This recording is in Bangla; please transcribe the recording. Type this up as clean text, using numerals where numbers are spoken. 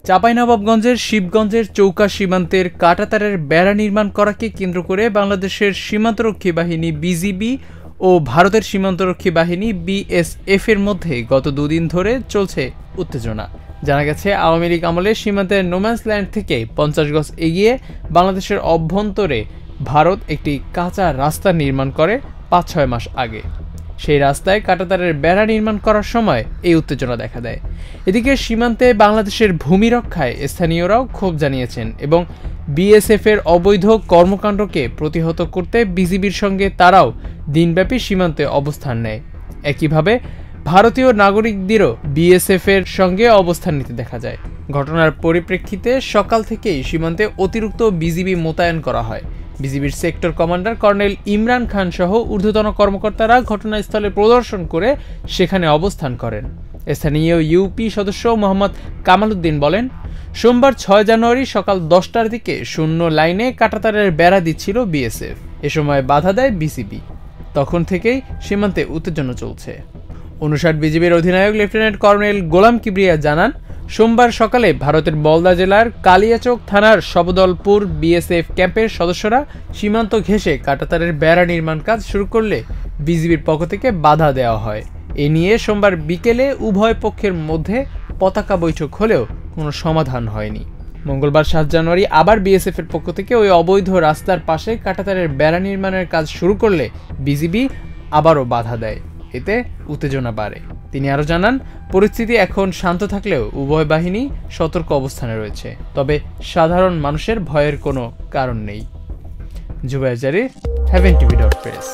চাঁপাইনবাবগঞ্জের শিবগঞ্জের চৌকা সীমান্তের কাঁটাতারের বেড়া নির্মাণ করাকে কেন্দ্র করে বাংলাদেশের সীমান্তরক্ষী বাহিনী বিজিবি ও ভারতের সীমান্তরক্ষী বাহিনী বিএসএফ এর মধ্যে গত দুদিন ধরে চলছে উত্তেজনা। জানা গেছে, আওয়ামী লীগ আমলে সীমান্তের নোম্যান্স ল্যান্ড থেকে 50 গজ এগিয়ে বাংলাদেশের অভ্যন্তরে ভারত একটি কাঁচা রাস্তা নির্মাণ করে 5-6 মাস আগে। সেই রাস্তায় কাঁটাতারের বেড়া নির্মাণ করার সময় এই উত্তেজনা দেখা দেয়। এদিকে সীমান্তে বাংলাদেশের ভূমি রক্ষায় স্থানীয়রাও ক্ষোভ জানিয়েছেন এবং বিএসএফ এর অবৈধ কর্মকাণ্ডকে প্রতিহত করতে বিজিবির সঙ্গে তারাও দিনব্যাপী সীমান্তে অবস্থান নেয়। একইভাবে ভারতীয় নাগরিকদেরও বিএসএফ এর সঙ্গে অবস্থান নিতে দেখা যায়। ঘটনার পরিপ্রেক্ষিতে সকাল থেকেই সীমান্তে অতিরিক্ত বিজিবি মোতায়েন করা হয়। বিজিবির sector commander colonel Imran Khan সহ ঊর্ধ্বতন কর্মকর্তারা ঘটনাস্থলে পরিদর্শন করে সেখানে অবস্থান করেন। স্থানীয় ইউপি সদস্য মোহাম্মদ কামাল উদ্দিন বলেন, সোমবার 6 জানুয়ারি সকাল 10টার দিকে শূন্য লাইনে কাঁটাতারের বেড়া দিচ্ছিল বিএসএফ। এ সময় বাধা দেয় বিজিবি। তখন থেকেই সীমান্তে উত্তেজনা চলছে। 59 বিজিবির অধিনায়ক লেফটেন্যান্ট কর্নেল গোলাম কিবরিয়া জানান, সোমবার সকালে ভারতের বলদা জেলার কালিয়াচক থানার শবদলপুর বিএসএফ ক্যাম্পের সদস্যরা সীমান্ত ঘেঁষে কাঁটাতারের বেড়া নির্মাণ কাজ শুরু করলে বিজিবির পক্ষ থেকে বাধা দেওয়া হয়। এ নিয়ে সোমবার বিকেলে উভয় পক্ষের মধ্যে পতাকা বৈঠক হলেও কোনো সমাধান হয়নি। মঙ্গলবার 7 জানুয়ারি আবার বিএসএফ এর পক্ষ থেকে ওই অবৈধ রাস্তার পাশে কাঁটাতারের বেড়া নির্মাণের কাজ শুরু করলে বিজিবি আবারও বাধা দেয়। এতে উত্তেজনা বাড়ে। তিনি আরও জানান, পরিস্থিতি এখন শান্ত থাকলেও উভয় বাহিনী সতর্ক অবস্থানে রয়েছে, তবে সাধারণ মানুষের ভয়ের কোনো কারণ নেই। জুবায়ের জারি, heavenTV.press।